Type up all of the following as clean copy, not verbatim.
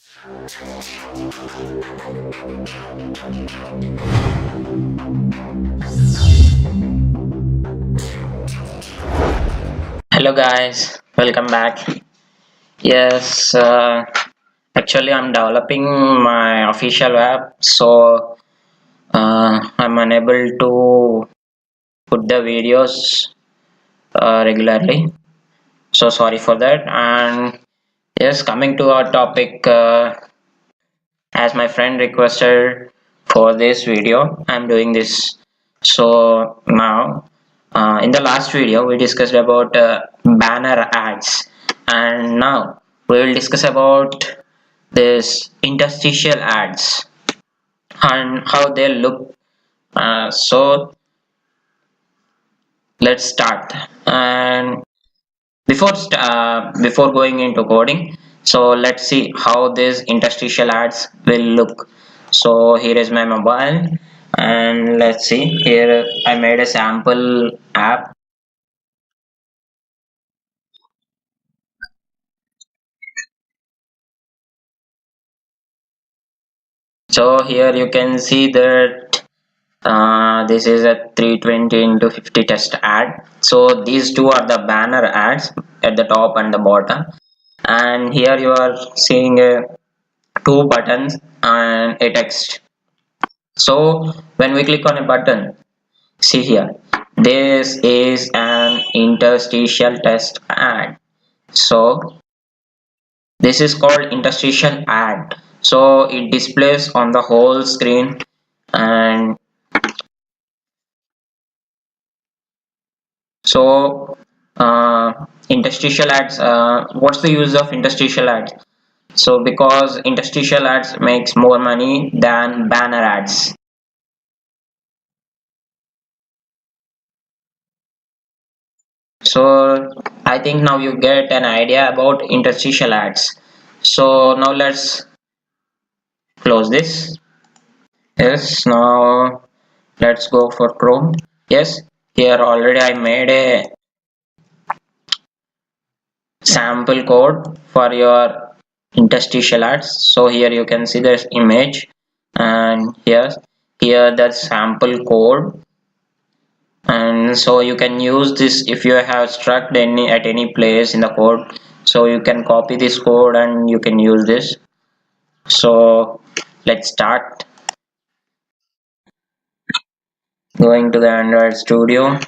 Hello guys, welcome back. Yes, actually I'm developing my official app, so I'm unable to put the videos regularly. So sorry for that. And yes, coming to our topic, as my friend requested for this video, I'm doing this. So now, in the last video, we discussed about banner ads, and now we will discuss about this interstitial ads and how they look. So let's start. And before going into coding, so let's see how these interstitial ads will look. So here is my mobile, and let's see here I made a sample app. So here you can see that this is a 320 into 50 test ad. So these two are the banner ads at the top and the bottom, and here you are seeing two buttons and a text. So when we click on a button, see here, this is an interstitial test ad. So this is called interstitial ad. So it displays on the whole screen. And so interstitial ads, what's the use of interstitial ads? So because interstitial ads makes more money than banner ads. So I think now you get an idea about interstitial ads. So now let's close this. Yes, now let's go for Chrome. Yes, here already I made a sample code for your interstitial ads. So here you can see this image, and here the sample code. And so you can use this if you have struck any at any place in the code, so you can copy this code and you can use this. So let's start. Going to the Android Studio.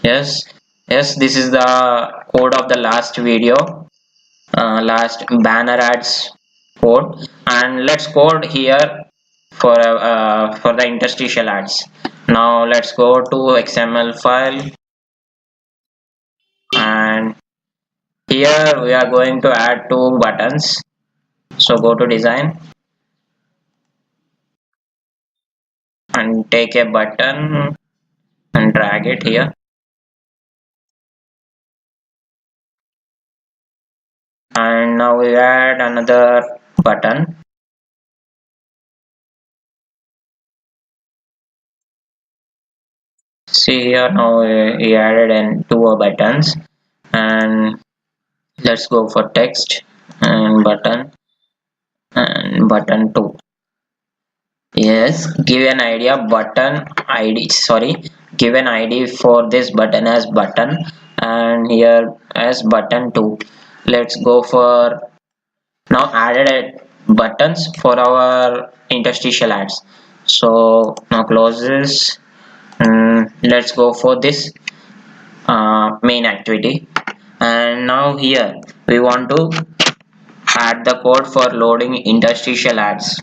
Yes, this is the code of the last video, last banner ads code, and let's code here for the interstitial ads. Now let's go to XML file, and here we are going to add two buttons. So go to design and take a button and drag it here, and now we add another button. See here, now we added in two buttons, and let's go for text and button 2. Yes, give an idea button id, sorry, give an id for this button as button, and here as button 2. Let's go for now added buttons for our interstitial ads. So now close this, and let's go for this main activity. And now here we want to add the code for loading interstitial ads.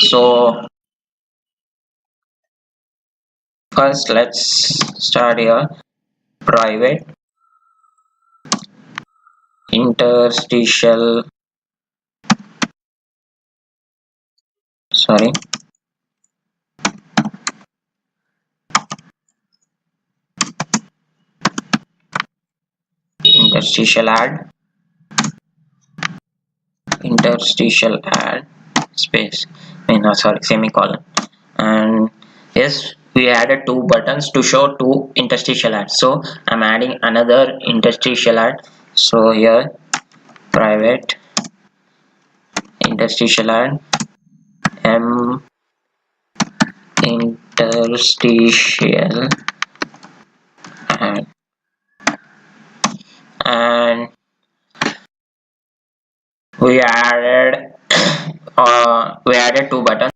So first let's start here, private interstitial, sorry, interstitial ad, interstitial ad space, no, sorry, semicolon. And yes, we added two buttons to show two interstitial ads, so I'm adding another interstitial ad. So here private interstitial ad, m interstitial ad, and we added two buttons.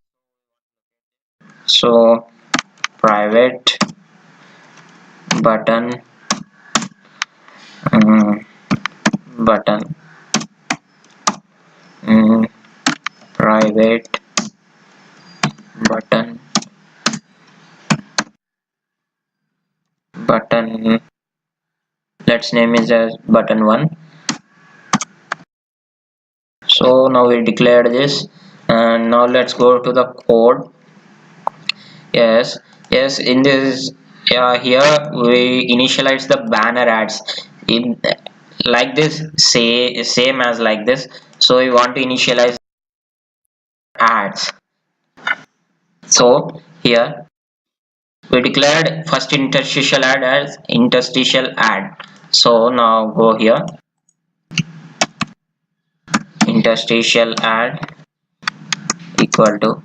So private button, um, button, um, private button, button, let's name it as button 1. So now we declared this, and now let's go to the code. Yes, in this here we initialize the banner ads in like this, say same as like this. So we want to initialize ads. So here we declared first interstitial ad as interstitial ad. So now go here, interstitial ad equal to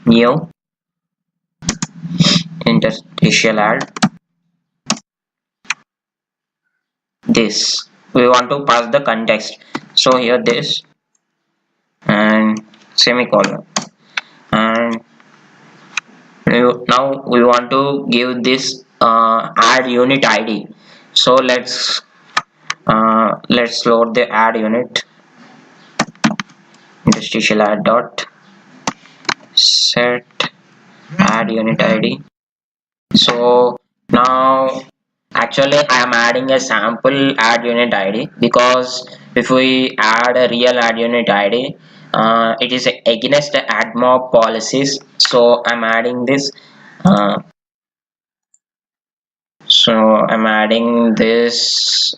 new interstitial ad. This we want to pass the context. So here this and semicolon, and now we want to give this add unit id. So let's load the add unit, interstitial add dot set add unit id. So now actually I am adding a sample add unit id, because if we add a real add unit id, it is against the AdMob policies. So I'm adding this, I'm adding this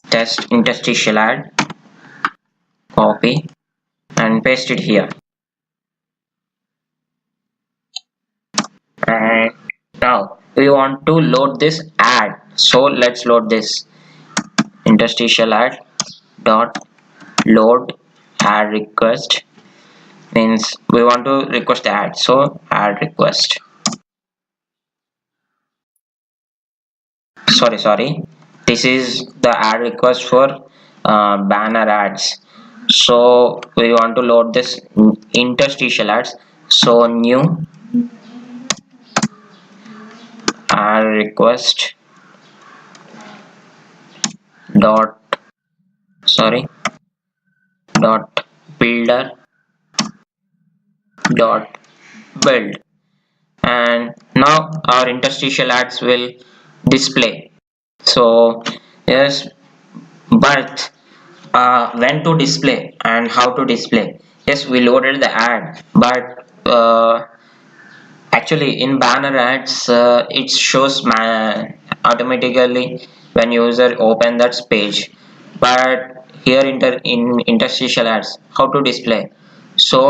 test interstitial ad, copy and paste it here. And now we want to load this ad. So let's load this interstitial ad dot load ad request, means we want to request the ad. So ad request, sorry, this is the ad request for banner ads. So we want to load this interstitial ads. So new ad request dot sorry dot builder dot build, and now our interstitial ads will display. So yes, but when to display and how to display. Yes, we loaded the ad, but actually in banner ads it shows automatically when user open that page. But here in interstitial ads, how to display. So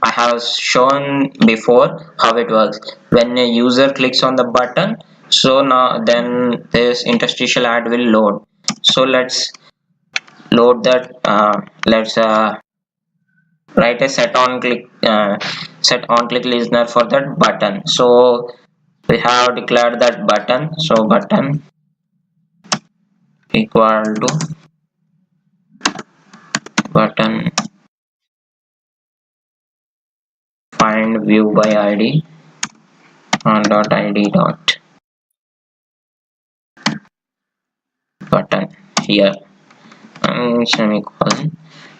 I have shown before how it works. When a user clicks on the button, so now then this interstitial ad will load. So let's load that. Let's write a set on click listener for that button. So we have declared that button. So button equal to button find view by id on dot id dot button here, and semicolon.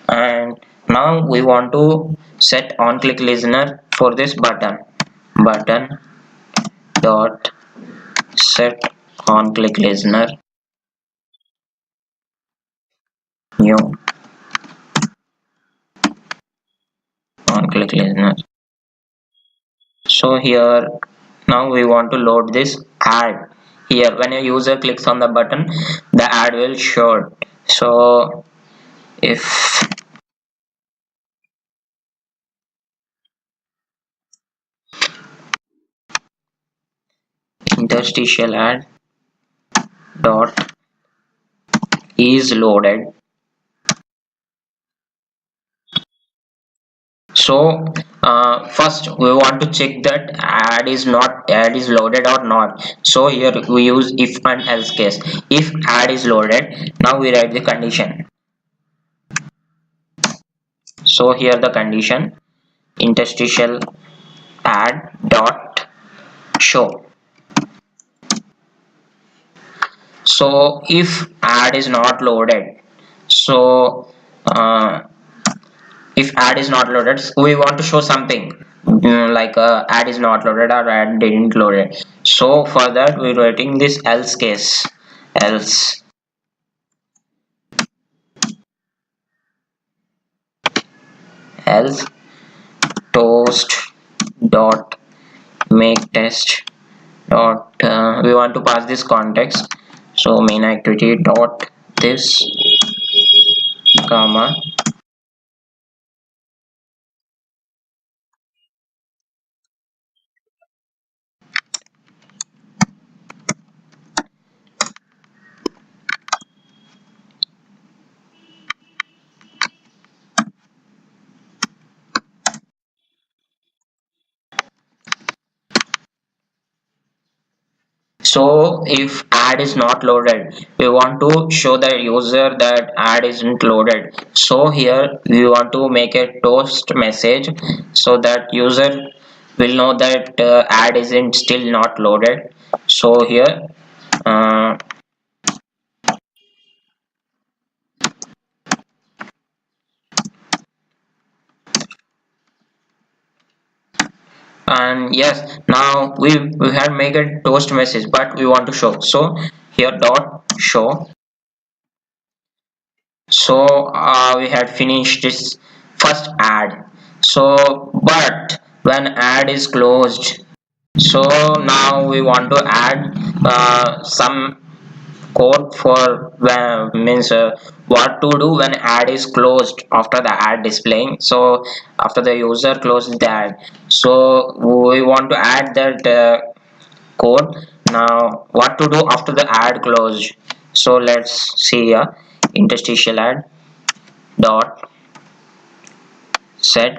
And now we want to set on click listener for this button dot set on click listener new on click listener. So here now we want to load this ad. Here when a user clicks on the button, the ad will show. So if interstitial ad dot is loaded, So first we want to check that ad is loaded or not. So here we use if and else case. If ad is loaded, now we write the condition. So here the condition, interstitial ad dot show. So if ad is not loaded, so if ad is not loaded, we want to show something like ad is not loaded or ad didn't load it. So for that we're writing this else case, else else toast dot make test dot we want to pass this context. So main activity dot this comma. So if ad is not loaded, we want to show the user that ad isn't loaded. So here we want to make a toast message so that user will know that ad isn't still not loaded. So here uh, and yes, now we have made a toast message, but we want to show. So here dot show. So we had finished this first ad. So but when ad is closed, so now we want to add some code for means what to do when ad is closed after the ad displaying. So after the user closes the ad, so we want to add that code. Now what to do after the ad closed? So let's see here, interstitial ad dot set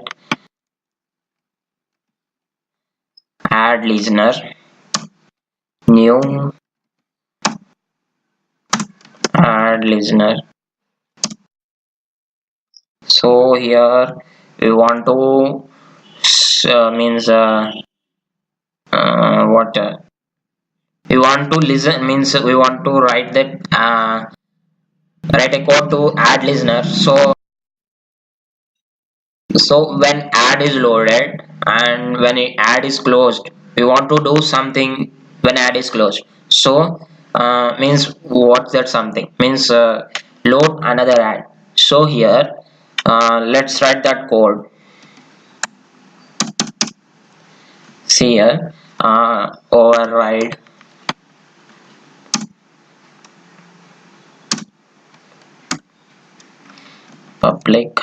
add listener new add listener. So here we want to means what we want to listen, means we want to write that write a code to add listener. So when ad is loaded and when ad is closed, we want to do something when ad is closed. So means what's that something, means load another ad. So here let's write that code. See here, override public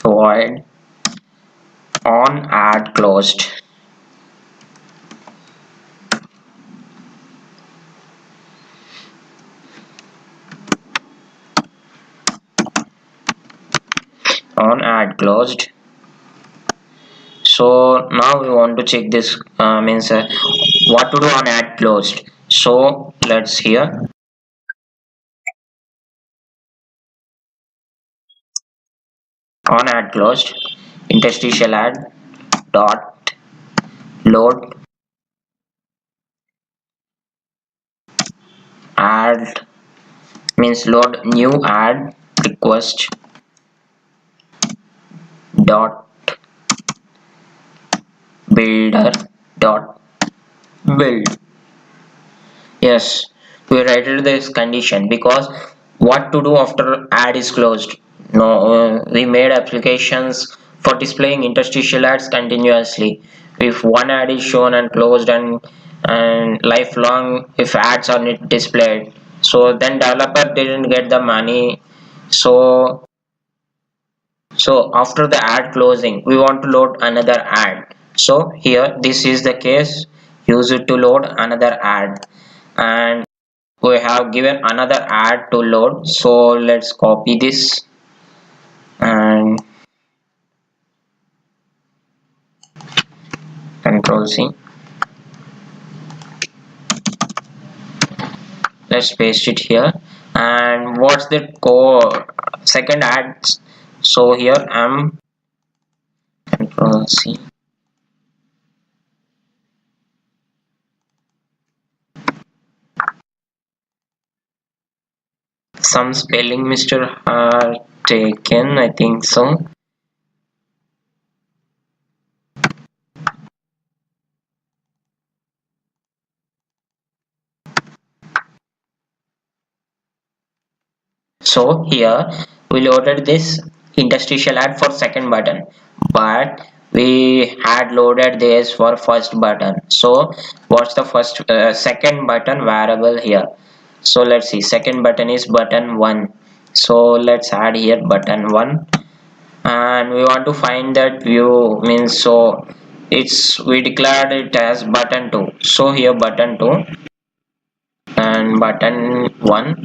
void on ad closed. On ad closed. So now we want to check this means what to do on ad closed. So let's here on ad closed, interstitial ad dot load ad, means load new ad request dot builder dot build. Yes, we write this condition because what to do after ad is closed. No, we made applications for displaying interstitial ads continuously. If one ad is shown and closed and lifelong, if ads are not displayed, so then developer didn't get the money. So after the ad closing, we want to load another ad. So here this is the case, use it to load another ad, and we have given another ad to load. So let's copy this and Control C. Let's paste it here. And what's the core second ad? So here I'm Control C. Some spelling mistake are taken, I think so. So here we loaded this interstitial ad for second button, but we had loaded this for first button. So what's the second button variable here? So let's see, second button is button 1. So let's add here button 1, and we want to find that view, means so it's we declared it as button 2. So here button 2 and button 1.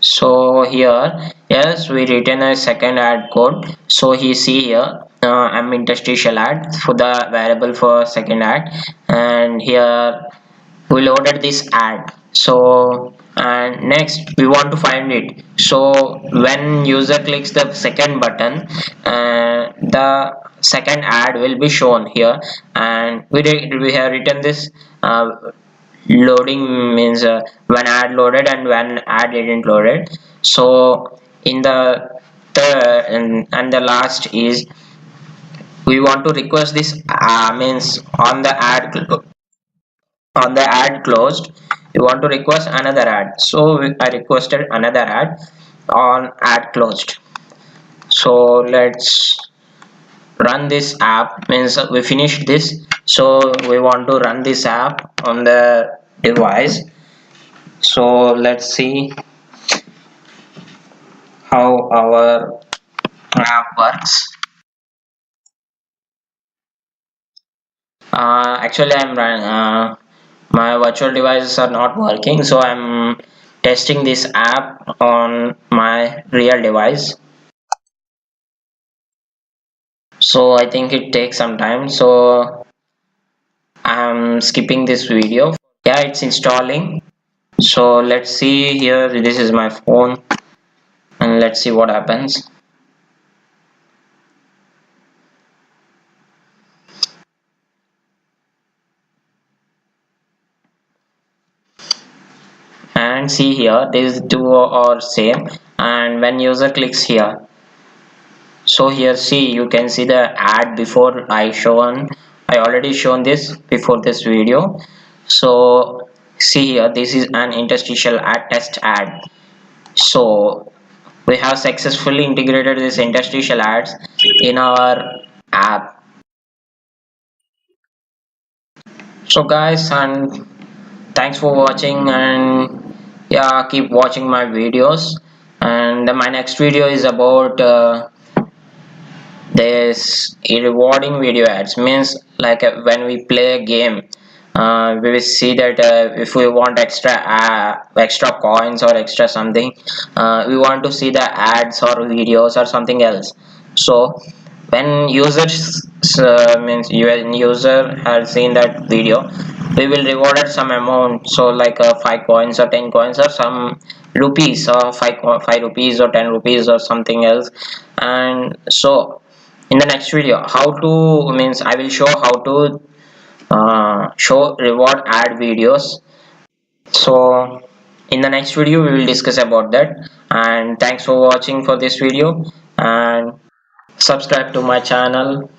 So here, yes, we written a second ad code. So he see here, I'm interstitial ad for the variable for second ad, and here we loaded this ad. So and next we want to find it. So when user clicks the second button, the second ad will be shown here, and we have written this. Loading means when ad loaded and when ad didn't loaded. So in the third and the last is we want to request this means on the ad closed, we want to request another ad. So I requested another ad on ad closed. So let's run this app, means we finished this. So we want to run this app on the device. So let's see how our app works. Actually I'm running my virtual devices are not working, so I'm testing this app on my real device. So I think it takes some time, so I'm skipping this video. Yeah, it's installing. So let's see here, this is my phone, and let's see what happens. And see here, these two are same, and when user clicks here, so here see, you can see the ad before I already shown this before this video. So see here, this is an interstitial ad test ad. So we have successfully integrated this interstitial ads in our app. So guys, and thanks for watching, and yeah, keep watching my videos. And my next video is about this rewarding video ads, means like when we play a game, we will see that if we want extra coins or extra something, we want to see the ads or videos or something else. So when users means when user has seen that video, we will rewarded some amount. So like 5 coins or 10 coins or some rupees, or 5 rupees or 10 rupees or something else. And so in the next video, how to, means I will show how to show reward ad videos. So in the next video we will discuss about that. And thanks for watching for this video, and subscribe to my channel.